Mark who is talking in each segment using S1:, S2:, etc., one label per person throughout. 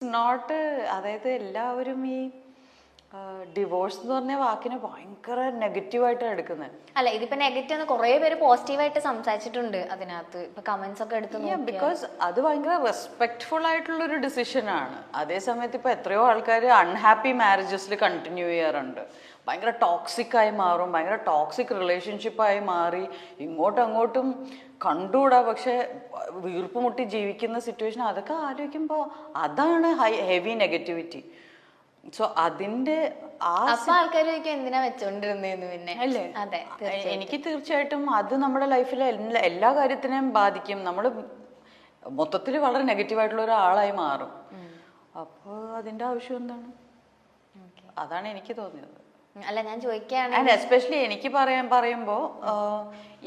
S1: Not അതായത് എല്ലാവരും ഈ ഡിവോഴ്സ് എന്ന് പറഞ്ഞ വാക്കിനെ ഭയങ്കര നെഗറ്റീവായിട്ടാണ് എടുക്കുന്നത്.
S2: അല്ല, ഇതിപ്പോ നെഗറ്റീവ് എന്ന് കുറെ പേര് പോസിറ്റീവായിട്ട് സംസാരിച്ചിട്ടുണ്ട് അതിനകത്ത്. ഇപ്പൊ കമന്റ്സ് ഒക്കെ എടുത്ത്
S1: ബിക്കോസ് അത് ഭയങ്കര റെസ്പെക്ട്ഫുൾ ആയിട്ടുള്ള ഒരു ഡിസിഷനാണ്. അതേ സമയത്ത് ഇപ്പൊ എത്രയോ ആൾക്കാർ അൺഹാപ്പി മാരേജസിൽ കണ്ടിന്യൂ ചെയ്യാറുണ്ട്. ഭയങ്കര ടോക്സിക് ആയി മാറും, ഭയങ്കര ടോക്സിക് റിലേഷൻഷിപ്പായി മാറി ഇങ്ങോട്ടും അങ്ങോട്ടും കണ്ടുകൂടാ, പക്ഷെ വീർപ്പ് മുട്ടി ജീവിക്കുന്ന സിറ്റുവേഷൻ അതൊക്കെ ആലോചിക്കുമ്പോൾ അതാണ് ഹെവി നെഗറ്റിവിറ്റി. സോ അതിന്റെ
S2: ആൾക്കാർ എന്തിനാ വെച്ചോണ്ടിരുന്നേന്ന് പിന്നെ
S1: അല്ലേ?
S2: അതെ,
S1: എനിക്ക് തീർച്ചയായിട്ടും അത് നമ്മുടെ ലൈഫിലെ എല്ലാ കാര്യത്തിനെയും ബാധിക്കും. നമ്മൾ മൊത്തത്തിൽ വളരെ നെഗറ്റീവായിട്ടുള്ള ഒരാളായി മാറും. അപ്പോൾ അതിന്റെ ആവശ്യം എന്താണ്? അതാണ് എനിക്ക് തോന്നിയത്.
S2: അല്ല, ഞാൻ ചോദിക്കുകയാണ്,
S1: ആൻഡ് എസ്പെഷ്യലി എനിക്ക് പറയുമ്പോൾ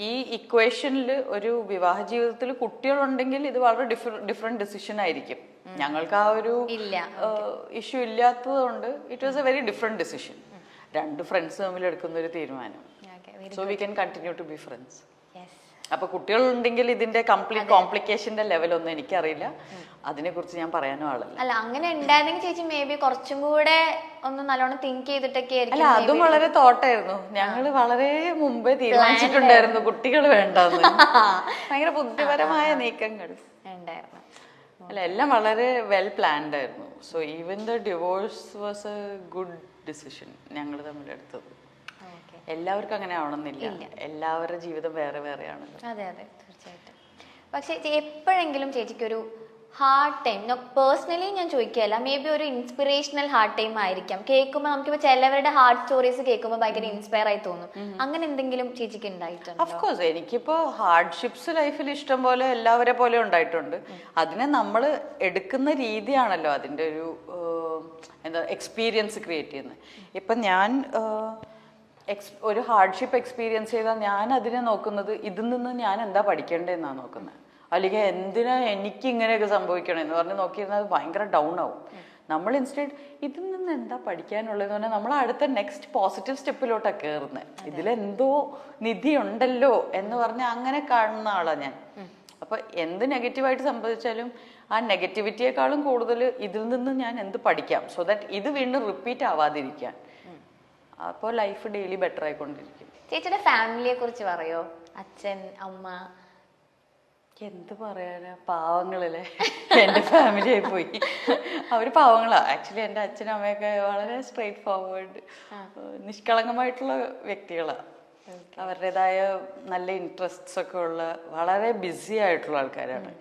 S1: ഈ ഇക്വേഷനിൽ ഒരു വിവാഹ ജീവിതത്തിൽ കുട്ടികളുണ്ടെങ്കിൽ ഇത് വളരെ ഡിഫറെന്റ് ഡിസിഷൻ ആയിരിക്കും. ഞങ്ങൾക്ക് ആ ഒരു ഇഷ്യൂ ഇല്ലാത്തത് കൊണ്ട് it was a very different decision. രണ്ട് ഫ്രണ്ട്സ് തമ്മിൽ എടുക്കുന്ന ഒരു തീരുമാനം. So we can continue to be friends. അപ്പൊ കുട്ടികളുണ്ടെങ്കിൽ ഇതിന്റെ കംപ്ലീറ്റ് കോംപ്ലിക്കേഷന്റെ ലെവലൊന്നും എനിക്കറിയില്ല. അതിനെ കുറിച്ച് ഞാൻ പറയാനും ആളല്ല.
S2: അല്ല, അങ്ങനെ ഉണ്ടായിരുന്നെങ്കിൽ ചേച്ചി മേ ബി കുറച്ചും കൂടെ ഒന്ന് നല്ലോണം തിങ്ക് ചെയ്തിട്ടൊക്കെ ആയിരിക്കും.
S1: അല്ല, അതും വളരെ തോട്ടായിരുന്നു. ഞങ്ങള് വളരെ മുമ്പേ തീരുമാനിച്ചിട്ടുണ്ടായിരുന്നു കുട്ടികൾ വേണ്ടെന്ന്. ഭയങ്കര ബുദ്ധിപരമായ നീക്കങ്ങൾ
S2: ഉണ്ടായിരുന്നു.
S1: അല്ല, എല്ലാം വളരെ വെൽ പ്ലാൻഡ് ആയിരുന്നു. So even the divorce was A good decision ഞങ്ങൾ തമ്മിൽ എടുത്തത്. എല്ലാവർക്കും അങ്ങനെ ആവണമെന്നില്ല. എല്ലാവരുടെ ജീവിതം വേറെ വേറെയാണ്.
S2: അതെ അതെ, തീർച്ചയായിട്ടും. പക്ഷെ എപ്പോഴെങ്കിലും ചേച്ചിക്കൊരു ഹാർഡ് ടൈം, പേഴ്സണലി ഞാൻ ചോദിക്കുകയല്ല, മേ ബി ഒരു ഇൻസ്പിറേഷണൽ ഹാർഡ് ടൈം ആയിരിക്കാം. കേൾക്കുമ്പോൾ നമുക്കിപ്പോൾ ചിലവരുടെ ഹാർഡ് സ്റ്റോറീസ് കേൾക്കുമ്പോൾ ഭയങ്കര ഇൻസ്പയർ ആയി തോന്നും. അങ്ങനെ എന്തെങ്കിലും ചേച്ചിക്ക് ഉണ്ടായിട്ടുണ്ടോ?
S1: ഓഫ് കോഴ്സ്, എനിക്കിപ്പോ ഹാർഡ്ഷിപ്സ് ലൈഫിൽ ഇഷ്ടം പോലെ എല്ലാവരെ പോലെ ഉണ്ടായിട്ടുണ്ട്. അതിനെ നമ്മൾ എടുക്കുന്ന രീതിയാണല്ലോ അതിൻ്റെ ഒരു എന്താ എക്സ്പീരിയൻസ് ക്രിയേറ്റ് ചെയ്യുന്നത്. ഇപ്പം ഞാൻ ഒരു ഹാർഡ്ഷിപ്പ് എക്സ്പീരിയൻസ് ചെയ്താൽ ഞാൻ അതിനെ നോക്കുന്നത് ഇതിൽ നിന്ന് ഞാൻ എന്താ പഠിക്കേണ്ടതെന്നാണ് നോക്കുന്നത്. അല്ലെങ്കിൽ എന്തിനാ എനിക്ക് ഇങ്ങനെയൊക്കെ സംഭവിക്കണമെന്ന് പറഞ്ഞ് നോക്കിയിരുന്നാൽ അത് ഭയങ്കര ഡൗൺ ആവും. നമ്മൾ ഇൻസ്റ്റെഡ് ഇതിൽ നിന്ന് എന്താ പഠിക്കാനുള്ളതെന്ന് പറഞ്ഞാൽ നമ്മൾ അടുത്ത നെക്സ്റ്റ് പോസിറ്റീവ് സ്റ്റെപ്പിലോട്ടാണ് കയറുന്നത്. ഇതിലെന്തോ നിധി ഉണ്ടല്ലോ എന്ന് പറഞ്ഞാൽ അങ്ങനെ കാണുന്ന ആളാണ് ഞാൻ. അപ്പൊ എന്ത് നെഗറ്റീവായിട്ട് സംഭവിച്ചാലും ആ നെഗറ്റിവിറ്റിയെക്കാളും കൂടുതൽ ഇതിൽ നിന്ന് ഞാൻ എന്ത് പഠിക്കാം, സോ ദാറ്റ് ഇത് വീണ്ടും റിപ്പീറ്റ് ആവാതിരിക്കാൻ. അപ്പോൾ ലൈഫ് ഡെയിലി ബെറ്റർ ആയിക്കൊണ്ടിരിക്കും.
S2: ചേച്ചിയുടെ ഫാമിലിയെ കുറിച്ച് പറയോ? അച്ഛൻ, അമ്മ?
S1: എന്ത് പറയാനാ, പാവങ്ങളല്ലേ. എൻ്റെ ഫാമിലി ആയി പോയി. അവർ പാവങ്ങളാ. ആക്ച്വലി എൻ്റെ അച്ഛനും അമ്മയൊക്കെ വളരെ സ്ട്രെയിറ്റ് ഫോർവേഡ്, നിഷ്കളങ്കമായിട്ടുള്ള വ്യക്തികളാണ്. അവരുടേതായ നല്ല ഇൻട്രസ്റ്റ്സ് ഒക്കെ ഉള്ള വളരെ ബിസി ആയിട്ടുള്ള ആൾക്കാരാണ്.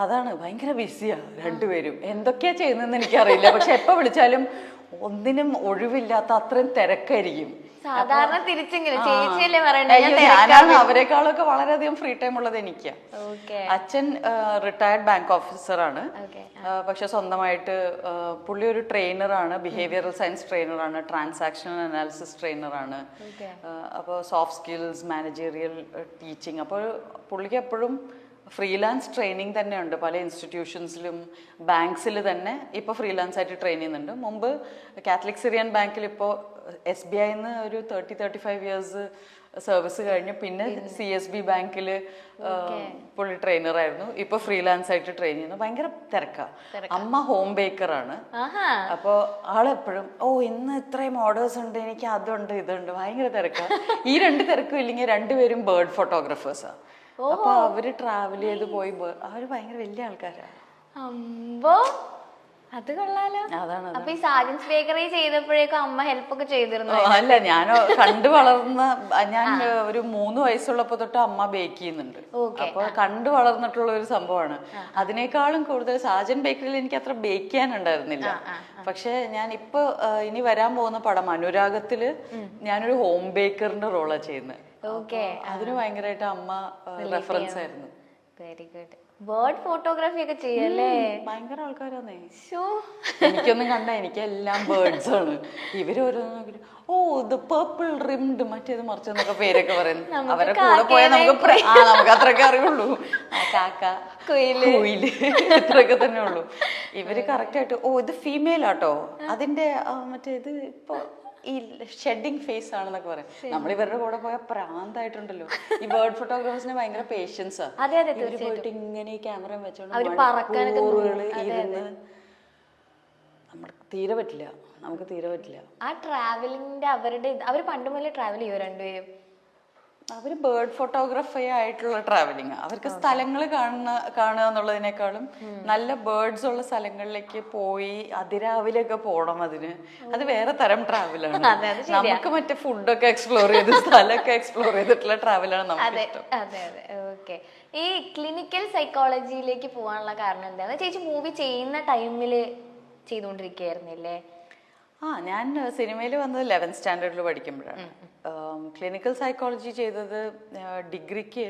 S1: അതാണ്, ഭയങ്കര ബിസിയാ രണ്ടുപേരും. എന്തൊക്കെയാ ചെയ്യുന്നതെന്ന് എനിക്കറിയില്ല. പക്ഷെ എപ്പോ വിളിച്ചാലും ഒന്നിനും ഒഴിവില്ലാത്ത അത്രയും തിരക്കായിരിക്കും.
S2: സാധാരണ
S1: ഞാനാണ് അവരെക്കാളൊക്കെ വളരെയധികം ഫ്രീ ടൈം ഉള്ളത് എനിക്കാ. അച്ഛൻ റിട്ടയർഡ് ബാങ്ക് ഓഫീസറാണ്. പക്ഷെ സ്വന്തമായിട്ട് പുള്ളി ഒരു ട്രെയിനറാണ്, ബിഹേവിയറൽ സയൻസ് ട്രെയിനറാണ്, ട്രാൻസാക്ഷണൽ അനാലിസിസ് ട്രെയിനറാണ്. അപ്പോൾ സോഫ്റ്റ് സ്കിൽസ്, മാനേജീരിയൽ ടീച്ചിങ്. അപ്പോൾ പുള്ളിക്ക് എപ്പോഴും ഫ്രീലാൻസ് ട്രെയിനിങ് തന്നെ ഉണ്ട്. പല ഇൻസ്റ്റിറ്റ്യൂഷൻസിലും ബാങ്ക്സിൽ തന്നെ ഇപ്പോൾ ഫ്രീലാൻസ് ആയിട്ട് ട്രെയിൻ ചെയ്യുന്നുണ്ട്. മുമ്പ് കാത്തലിക് സിറിയൻ ബാങ്കിൽ ഇപ്പോൾ SBIന്ന് ഒരു 35 ഇയേഴ്സ് സർവീസ് കഴിഞ്ഞ് പിന്നെ CSB ബാങ്കിൽ പുള്ളി ട്രെയിനറായിരുന്നു. ഇപ്പോൾ ഫ്രീലാൻസ് ആയിട്ട് ട്രെയിൻ ചെയ്യുന്നു. ഭയങ്കര തിരക്കാ. അമ്മ ഹോം ബേക്കറാണ്. അപ്പോൾ ആളെപ്പോഴും ഇന്ന് ഇത്രയും ഓർഡേഴ്സ് ഉണ്ട്, എനിക്ക് അതുണ്ട് ഇതുണ്ട്, ഭയങ്കര തിരക്കാ. ഈ രണ്ട് തിരക്കും ഇല്ലെങ്കിൽ രണ്ടുപേരും ബേർഡ് ഫോട്ടോഗ്രാഫേഴ്സാണ്. അപ്പൊ അവര് ട്രാവൽ ചെയ്ത് പോയി, അവര് ഭയങ്കര വലിയ ആൾക്കാരാ.
S2: അത് കൊള്ളാലോ.
S1: അതാണ്.
S2: അപ്പൊ ഈ സാജൻസ് ബേക്കറി ചെയ്തപ്പോഴേക്കും അമ്മ ഹെൽപ്പ് ഒക്കെ ചെയ്തിരുന്നു?
S1: അല്ല, ഞാൻ കണ്ടു വളർന്ന, ഞാൻ ഒരു 3 വയസ്സുള്ളപ്പോ തൊട്ട് അമ്മ ബേക്ക് ചെയ്യുന്നുണ്ട്. അപ്പൊ കണ്ടു വളർന്നിട്ടുള്ള ഒരു സംഭവമാണ്. അതിനേക്കാളും കൂടുതൽ സാജൻ ബേക്കറിയിൽ എനിക്ക് അത്ര ബേക്ക് ചെയ്യാനുണ്ടായിരുന്നില്ല. പക്ഷെ ഞാൻ ഇപ്പൊ ഇനി വരാൻ പോകുന്ന പടം അനുരാഗത്തില് ഞാനൊരു ഹോം ബേക്കറിന്റെ റോളാണ് ചെയ്യുന്നത്. അതിന് ഭയങ്കരമായിട്ട് അമ്മ റെഫറൻസ് ആയിരുന്നു.
S2: Very good. ബേർഡ് ഫോട്ടോഗ്രാഫി ഒക്കെ ചെയ്യല്ലേ?
S1: ഭയങ്കര ആൾക്കാരാന്നേ. എനിക്കൊന്നും കണ്ട, എനിക്കെല്ലാം ബേർഡ്സ് ആണ്. ഇവര് ഓരോന്ന് ഇത് പേർപ്പിൾ റിംഡ് മറ്റേത് മറിച്ചെന്നൊക്കെ പേരൊക്കെ പറയുന്നു. അവരെ കൂടെ പോയാൽ നമുക്ക് അത്രയൊക്കെ അറിയുള്ളൂ. കാക്ക, കുയില്, ഇത്രയൊക്കെ തന്നെ ഉള്ളൂ. ഇവര് കറക്റ്റ് ആയിട്ട് ഇത് ഫീമെയിൽ ആട്ടോ, അതിന്റെ മറ്റേ ഇത് ഇപ്പൊ ഈ ഷെഡിങ് ഫേസ് ആണെന്നൊക്കെ പറയും. നമ്മൾ ഇവരുടെ കൂടെ പോയ പ്രാന്തായിട്ടുണ്ടല്ലോ. ഈ ബേർഡ് ഫോട്ടോഗ്രാഫേഴ്സിന് ഭയങ്കര പേഷ്യൻസാ. ഇവര് പോയിട്ട് ഇങ്ങനെ ഈ ക്യാമറ വെച്ചോണ്ട് ഇരുന്ന് നമുക്ക് തീരെ പറ്റില്ല, നമുക്ക് തീരെ പറ്റില്ല.
S2: ആ ട്രാവലിംഗിന്റെ അവര് പണ്ട് മുതലേ ട്രാവൽ ചെയ്യോ രണ്ടുപേരും?
S1: അവര് ബേർഡ് ഫോട്ടോഗ്രാഫി ആയിട്ടുള്ള ട്രാവലിംഗ്. അവർക്ക് സ്ഥലങ്ങൾ കാണുക എന്നുള്ളതിനേക്കാളും നല്ല ബേർഡ്സ് ഉള്ള സ്ഥലങ്ങളിലേക്ക് പോയി അതിരാവിലെയൊക്കെ പോകണം. അത് വേറെ തരം ട്രാവലാണ്. നമുക്ക് മറ്റേ ഫുഡൊക്കെ എക്സ്പ്ലോർ ചെയ്ത് സ്ഥലമൊക്കെ എക്സ്പ്ലോർ ചെയ്തിട്ടുള്ള ട്രാവലാണ് നമുക്ക് ഇഷ്ടം.
S2: അതെ അതെ, ഓക്കെ. ഈ ക്ലിനിക്കൽ സൈക്കോളജിയിലേക്ക് പോകാനുള്ള കാരണം എന്താണ്? ചേച്ചി മൂവി ചെയ്യുന്ന ടൈമില് ചെയ്തുകൊണ്ടിരിക്കുകയായിരുന്നില്ലേ?
S1: ഞാൻ സിനിമയിൽ വന്നത് 11th സ്റ്റാൻഡേർഡിൽ പഠിക്കുമ്പോഴാണ്. ക്ലിനിക്കൽ സൈക്കോളജി ചെയ്തത് ഡിഗ്രിക്ക്.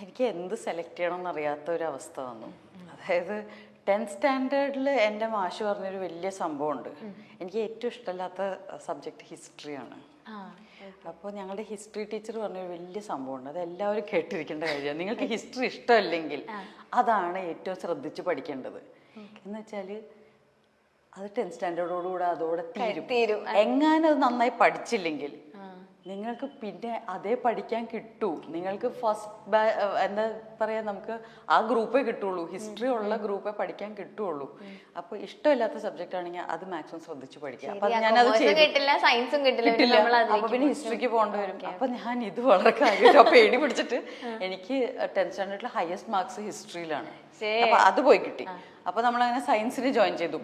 S1: എനിക്ക് എന്ത് സെലക്ട് ചെയ്യണം എന്നറിയാത്ത ഒരു അവസ്ഥ വന്നു. അതായത് 10th സ്റ്റാൻഡേർഡിൽ എൻ്റെ മാഷ് പറഞ്ഞൊരു വലിയ സംഭവമുണ്ട്. എനിക്ക് ഏറ്റവും ഇഷ്ടമില്ലാത്ത സബ്ജക്റ്റ് ഹിസ്റ്ററിയാണ്. അപ്പോൾ ഞങ്ങളുടെ ഹിസ്റ്ററി ടീച്ചർ പറഞ്ഞൊരു വലിയ സംഭവമുണ്ട്, അത് എല്ലാവരും കേട്ടിരിക്കേണ്ട കാര്യമാണ്. നിങ്ങൾക്ക് ഹിസ്റ്ററി ഇഷ്ടമല്ലെങ്കിൽ അതാണ് ഏറ്റവും ശ്രദ്ധിച്ച് പഠിക്കേണ്ടത്. എന്ന് വെച്ചാൽ അത് 10th സ്റ്റാൻഡേർഡോടുകൂടെ അതോടെ തീരും. എങ്ങാനും അത് നന്നായി പഠിച്ചില്ലെങ്കിൽ നിങ്ങൾക്ക് പിന്നെ അതേ പഠിക്കാൻ കിട്ടൂ. നിങ്ങൾക്ക് ഫസ്റ്റ് എന്താ പറയാ, നമുക്ക് ആ ഗ്രൂപ്പേ കിട്ടുള്ളൂ, ഹിസ്റ്ററി ഉള്ള ഗ്രൂപ്പേ പഠിക്കാൻ കിട്ടുള്ളൂ. അപ്പൊ ഇഷ്ടമില്ലാത്ത സബ്ജക്റ്റ് ആണെങ്കിൽ അത് മാക്സിമം ശ്രദ്ധിച്ച് പഠിക്കുക. അപ്പൊ ഞാനത്
S2: കിട്ടില്ല.
S1: അപ്പൊ പിന്നെ ഹിസ്റ്ററിക്ക് പോകേണ്ടി വരും. അപ്പൊ ഞാൻ ഇത് വളരെ കാര്യമായിട്ട് പേടി പിടിച്ചിട്ട് എനിക്ക് 10th സ്റ്റാൻഡേർഡിൽ ഹയസ്റ്റ് മാർക്സ് ഹിസ്റ്ററിയിലാണ്. അപ്പൊ അത് പോയി കിട്ടി. അപ്പൊ നമ്മളങ്ങനെ സയൻസിന് ജോയിൻ ചെയ്തു.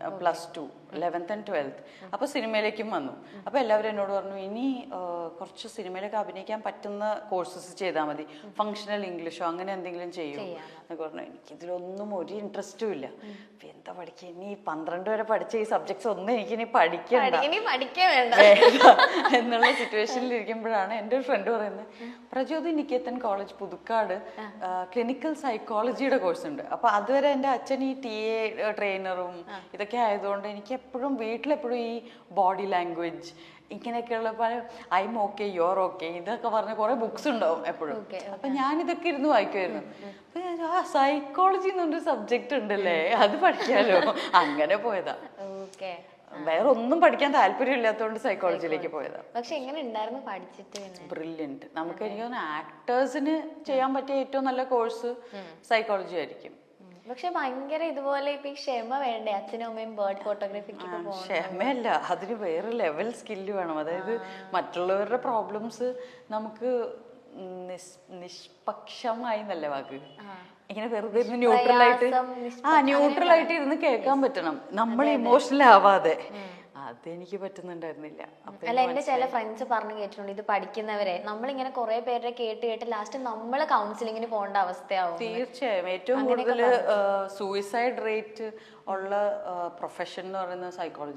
S1: +2 11th and 12th. അപ്പോൾ സിനിമയിലേക്കും വന്നു. അപ്പോൾ എല്ലാവരും എന്നോട് പറഞ്ഞു, ഇനി കുറച്ച് സിനിമയിലൊക്കെ അഭിനയിക്കാൻ പറ്റുന്ന കോഴ്സസ് ചെയ്താൽ മതി, ഫങ്ഷണൽ ഇംഗ്ലീഷോ അങ്ങനെ എന്തെങ്കിലും ചെയ്യും എന്നൊക്കെ പറഞ്ഞു. എനിക്കിതിലൊന്നും ഒരു ഇൻട്രസ്റ്റും ഇല്ല. എന്താ പഠിക്കുക, ഇനി 12 വരെ പഠിച്ച ഈ സബ്ജക്ട്സ് ഒന്നും എനിക്കിനി പഠിക്കാൻ എന്നുള്ള സിറ്റുവേഷനിൽ ഇരിക്കുമ്പോഴാണ് എൻ്റെ ഒരു ഫ്രണ്ട് പറയുന്നത്, പ്രചോദി നികേതൻ കോളേജ് പുതുക്കാട് ക്ലിനിക്കൽ സൈക്കോളജിയുടെ കോഴ്സ് ഉണ്ട്. അപ്പോൾ അതുവരെ എൻ്റെ അച്ഛൻ ഈ TA ട്രെയിനറും ഇതൊക്കെ ആയതുകൊണ്ട് എനിക്ക് എപ്പോഴും വീട്ടിലെപ്പോഴും ഈ ബോഡി ലാംഗ്വേജ് ഇങ്ങനെയൊക്കെയുള്ള പല I'm okay, you're okay ഇതൊക്കെ പറഞ്ഞ കുറെ ബുക്സ് ഉണ്ടാവും എപ്പോഴും. അപ്പൊ ഞാൻ ഇതൊക്കെ ഇരുന്ന് വായിക്കുമായിരുന്നു. അപ്പൊ സൈക്കോളജി എന്നൊരു സബ്ജക്റ്റ് ഉണ്ടല്ലേ, അത് പഠിക്കാലോ, അങ്ങനെ പോയതാ. വേറെ ഒന്നും പഠിക്കാൻ താല്പര്യം ഇല്ലാത്തതുകൊണ്ട് സൈക്കോളജിയിലേക്ക് പോയതാ.
S2: പക്ഷെ എങ്ങനെ ഉണ്ടായിരുന്നു പഠിച്ചിട്ട്?
S1: ബ്രില്യന്റ്. നമുക്ക് എനിക്ക് തോന്നുന്നു ആക്ടേഴ്സിന് ചെയ്യാൻ പറ്റിയ ഏറ്റവും നല്ല കോഴ്സ് സൈക്കോളജി ആയിരിക്കും.
S2: പക്ഷെ ഭയങ്കര ഇതുപോലെ ഇപ്പൊ ഈ ക്ഷമ വേണ്ടേ അച്ഛനും അമ്മയും ബേർഡ് ഫോട്ടോഗ്രാഫിക്ക്?
S1: ക്ഷമയല്ല, അതിന് വേറെ ലെവൽ സ്കില്ല് വേണം. അതായത് മറ്റുള്ളവരുടെ പ്രോബ്ലംസ് നമുക്ക് നിഷ്പക്ഷമായി നല്ല വാക്ക്, ഇങ്ങനെ വെറുതെ ന്യൂട്രലായിട്ട് ഇരുന്ന് കേൾക്കാൻ പറ്റണം, നമ്മൾ ഇമോഷണൽ ആവാതെ. അതെനിക്ക് പറ്റുന്നുണ്ടായിരുന്നില്ല.
S2: അല്ല, എന്റെ ചില ഫ്രണ്ട്സ് പറഞ്ഞു കേട്ടിട്ടുണ്ട്, ഇത് പഠിക്കുന്നവരെ നമ്മളിങ്ങനെ കുറെ പേരുടെ കേട്ട് ലാസ്റ്റ് നമ്മള് കൗൺസിലിങ്ങിന് പോകേണ്ട അവസ്ഥയാവും.
S1: തീർച്ചയായും. ഏറ്റവും കൂടുതൽ സൂയിസൈഡ് റേറ്റ് ഉള്ള പ്രൊഫഷൻ എന്ന് പറയുന്നത് സൈക്കോളജി.